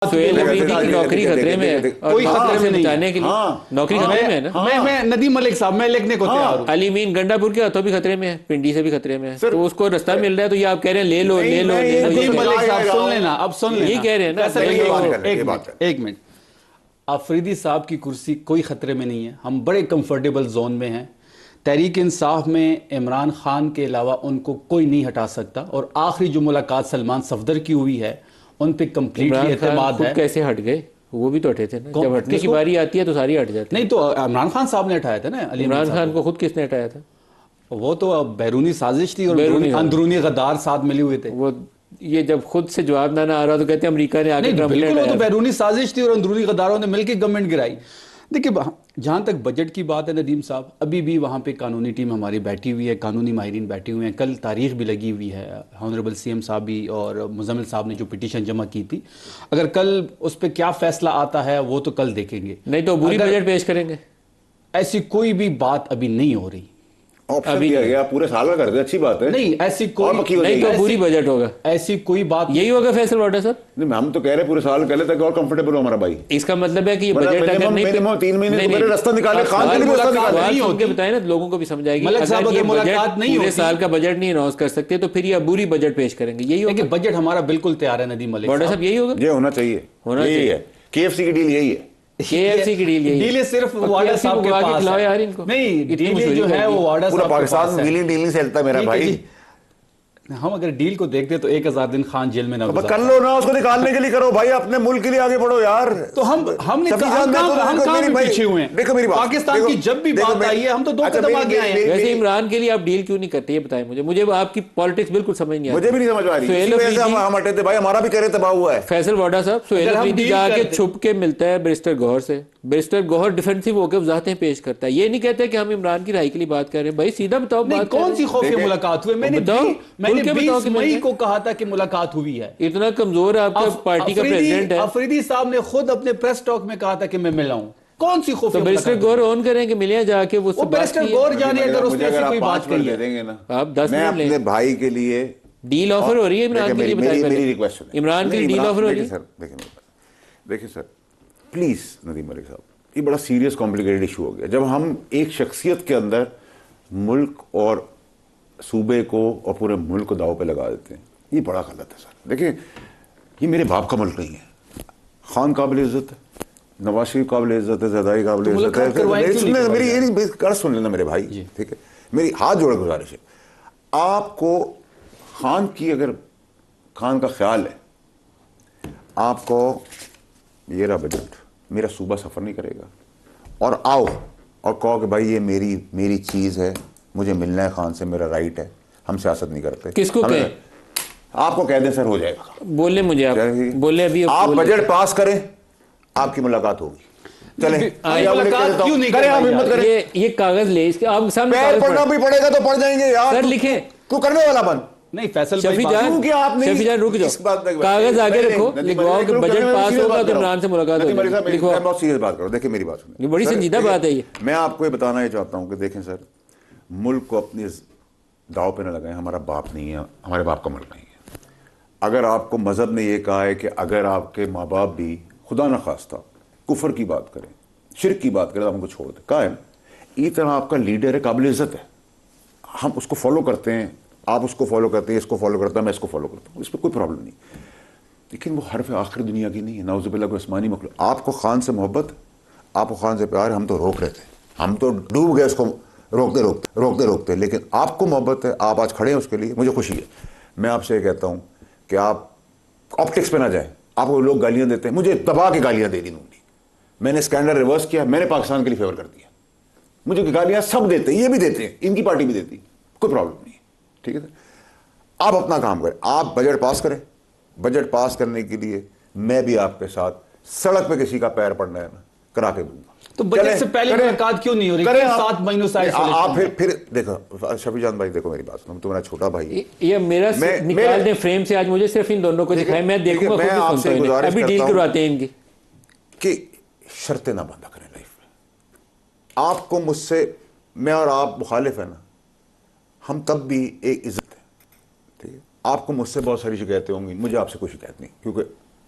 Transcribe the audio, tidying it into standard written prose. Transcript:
سہیل افریدی کی نوکری خطرے میں ہے، کوئی خطرے سے بچانے کے لیے نوکری خطرے میں ہے نا. میں ندیم ملک صاحب میں لکھنے کو تیار ہوں. علی مین گنڈا پور کے ہاتھوں بھی خطرے میں ہے، پنڈی سے بھی خطرے میں ہے، تو اس کو رستہ مل رہا ہے تو یہ آپ کہہ رہے ہیں لے لو لے لو لے لو. ندیم ملک صاحب سن لینا، اب سن لینا، یہ کہہ رہے ہیں نا. ایک منٹ. افریدی صاحب کی کرسی کوئی خطرے میں نہیں ہے، ہم بڑے کمفرٹیبل زون میں ہیں. تحریک انصاف میں عمران خان کے علاوہ ان کو کوئی نہیں ہٹا سکتا، اور آخری جو ملاقات سلمان صفدر کی ہوئی ہے ان پہ کمپلیٹلی اعتماد ہے. کیسے ہٹ گئے؟ وہ بھی تو ہٹے تھے نا. جب ہٹنے کی باری آتی ہے تو ساری ہٹ جاتی ہے. نہیں تو عمران خان صاحب نے ہٹایا تھا نا. عمران خان کو خود کس نے ہٹایا تھا؟ وہ تو بیرونی سازش تھی اور اندرونی غدار ساتھ ملے ہوئے تھے. وہ یہ جب خود سے جواب نہ آ رہا تو کہتے ہیں امریکہ نے آگے. بالکل وہ تو بیرونی سازش تھی اور اندرونی غداروں نے مل کے گورنمنٹ گرائی. دیکھیں جہاں تک بجٹ کی بات ہے ندیم صاحب، ابھی بھی وہاں پہ قانونی ٹیم ہماری بیٹھی ہوئی ہے، قانونی ماہرین بیٹھے ہوئے ہیں. کل تاریخ بھی لگی ہوئی ہے، آنریبل سی ایم صاحب بھی اور مزمل صاحب نے جو پٹیشن جمع کی تھی. اگر کل اس پہ کیا فیصلہ آتا ہے وہ تو کل دیکھیں گے. نہیں تو عبوری بجٹ پیش کریں گے. ایسی کوئی بھی بات ابھی نہیں ہو رہی. آپشن دیا گیا پورے سال کا کر دیں، اچھی بات ہے. نہیں ایسی کوئی نہیں تو عبوری بجٹ ہوگا، ایسی کوئی بات یہی ہوگا فیصل واٹر صاحب. نہیں ہم تو کہہ رہے پورے سال کر لے تاکہ اور کمفرٹیبل ہو ہمارا بھائی. اس کا مطلب ہے کہ یہ بجٹ اگر نہیں 3 مہینے میرے راستہ نکالے، خان کے لیے راستہ نکالے. نہیں ہوتے بتائیں نا لوگوں کو بھی سمجھ آئے گی. اگر یہ بجٹ پورے سال کا بجٹ نہیں اناؤنس کر سکتے تو پھر یہ عبوری بجٹ پیش کریں گے. یہی ہوگا. بجٹ ہمارا بالکل تیار ہے ندیم ملک واٹر صاحب. یہی ہوگا، یہ ہونا چاہیے. یہی ہے KFC کی ڈیل، یہی ہے. KFC کی ڈیل یہی ڈیل صرف واڈا صاحب کے پاس کھلاؤ یار ان کو. نہیں ڈیل جو ہے وہ واڈا صاحب پورا پاکستان ڈیل نہیں سیلتا میرا بھائی. ہم اگر ڈیل کو دیکھتے تو 1000 دن خان جیل میں نہ کر لو نا، اس کو نکالنے کے لیے کرو بھائی، اپنے ملک کے لیے آگے بڑھو یار. تو ہم کہاں پیچھے ہوئے ہیں؟ دیکھو میری بات، پاکستان کی جب بھی بات آئی ہے ہم تو 2 قدم آگے آئے ہیں. ویسے عمران کے لیے آپ ڈیل کیوں نہیں کرتے یہ بتائیں مجھے آپ کی پالیٹکس بالکل سمجھ نہیں آتی. مجھے بھی نہیں سمجھ آ رہی. ہم ہٹے تھے بھائی، ہمارا بھی کہہ رہے تباہ ہوا ہے. فیصل واڈا صاحب سہیل افریدی جا کے چھپ کے ملتا ہے بیرسٹر گوہر سے. بیرسٹر گوہر ڈیفینسو ہو کے وضاحتیں پیش کرتا ہے. یہ نہیں کہتا کہ ہم عمران کی رہائی کے لیے بات کر رہے ہیں. بھائی سیدھا بتاؤ بات کون سی خوفیہ ملاقات ہوئی؟ میں نے 20 مئی کو کہا تھا کہ ملاقات ہوئی ہے. اتنا کمزور ہے آپ کا پارٹی کا پریزیڈنٹ ہے. افریدی صاحب نے خود اپنے پریس ٹاک میں کہا تھا کہ میں ملا ہوں. کون سی خوفیہ؟ تو بیرسٹر گوہر آن کریں کہ ملیں جا کے وہ بیرسٹر گوہر جانے اگر اس نے ایسی کوئی بات کہی ہے دیں گے نا، آپ 10 میں منٹ لیں. اپنے بھائی کے لیے ڈیل آفر ہو رہی ہے عمران کے لیے. میری ریکویسٹ ہے عمران کے لیے ڈیل آفر ہو رہی ہے. دیکھیں سر پلیز ندیم ملک صاحب، یہ بڑا سیریس کمپلیکیٹڈ ایشو ہو گیا. جب ہم ایک شخصیت کے اندر ملک اور صوبے کو اور پورے ملک کو داؤ پہ لگا دیتے ہیں، یہ بڑا غلط ہے سر. دیکھیں یہ میرے باپ کا ملک نہیں ہے. خان قابل عزت ہے، نواز شریف قابل عزت ہے، زرداری قابل عزت ہے. میری یہ نہیں کر سن لینا میرے بھائی، ٹھیک ہے؟ میری ہاتھ جوڑ گزارش ہے، آپ کو خان کی اگر خان کا خیال ہے، آپ کو یہ رہا بجٹ، میرا صوبہ سفر نہیں کرے گا، اور آؤ اور کہو کہ بھائی یہ میری چیز ہے، مجھے ملنا ہے خان سے، میرا رائٹ ہے، ہم سیاست نہیں کرتے. کس کو کہیں؟ آپ کو کہہ دیں سر ہو جائے گا. بولے مجھے آپ بولے ابھی آپ بجٹ پاس کریں، آپ کی ملاقات ہوگی. چلیں یہ کاغذ لے، اس کے آپ سامنے پڑھنا بھی پڑے گا تو پڑھ جائیں گے یار. سر لکھیں تو کرنے والا بند. نہیں فیصل شفیع جان رک جاؤ، کاغذ آگے رکھو، لکھواؤ کہ بجٹ پاس ہوگا تو عمران سے ملاقات ہوگی. میں بہت سیریس بات کروں. دیکھیں میری بات سنیں، یہ بڑی سنجیدہ بات ہے. یہ میں آپ کو یہ بتانا یہ چاہتا ہوں کہ دیکھیں سر، ملک کو اپنی داؤ پہ نہ لگائیں. ہمارا باپ نہیں ہے، ہمارے باپ کا ملک نہیں ہے. اگر آپ کو مذہب نے یہ کہا ہے کہ اگر آپ کے ماں باپ بھی خدا نخواستہ کفر کی بات کریں، شرک کی بات کریں تو ہم کو چھوڑ دیں. کہا ہے یہ طرح آپ کا لیڈر ہے، قابل عزت ہے، ہم اس کو فالو کرتے ہیں، آپ اس کو فالو کرتے ہیں، اس کو فالو کرتا ہے، میں اس کو فالو کرتا ہوں، اس پہ کوئی پرابلم نہیں. لیکن وہ حرف آخر دنیا کی نہیں ہے، نعوذ باللہ کوئی آسمانی مخلوق. آپ کو خان سے محبت، آپ کو خان سے پیار ہے، ہم تو روک رہے تھے، ہم تو ڈوب گئے اس کو روکتے. لیکن آپ کو محبت ہے، آپ آج کھڑے ہیں اس کے لیے، مجھے خوشی ہے. میں آپ سے یہ کہتا ہوں کہ آپ آپٹکس پہ نہ جائیں. آپ کو لوگ گالیاں دیتے ہیں، مجھے دبا کے گالیاں دے دی. میں نے اسکینڈل ریورس کیا، میں نے پاکستان کے لیے فیور کر دیا. مجھے گالیاں سب دیتے ہیں، یہ بھی دیتے ہیں، ان کی پارٹی بھی دیتی، کوئی پرابلم نہیں ہے. ٹھیک ہے سر، آپ اپنا کام کریں، آپ بجٹ پاس کریں. بجٹ پاس کرنے کے لیے میں بھی آپ کے ساتھ سڑک پہ کسی کا پیر پڑنا ہے نا کرا کے دوں گا. تو بجٹ سے پہلے ملاقات کیوں نہیں ہو رہی؟ 7 مہینوں سے آپ پھر دیکھو شفیع جان بھائی، دیکھو میری بات سنو، تمہارا چھوٹا بھائی. یہ میرا نکال دیں فریم سے، آج مجھے صرف ان دونوں کو دکھائیں، میں دیکھوں گا. میں آپ سے گزارش ابھی ڈیل کرواتے ہیں ان کی کہ شرطیں نہ بندہ کریں لائف میں. آپ کو مجھ سے، میں اور آپ مخالف ہیں نا، ہم تب بھی ایک عزت ہے. ٹھیک ہے، آپ کو مجھ سے بہت ساری شکایتیں ہوں گی، مجھے آپ سے کوئی شکایت نہیں، کیونکہ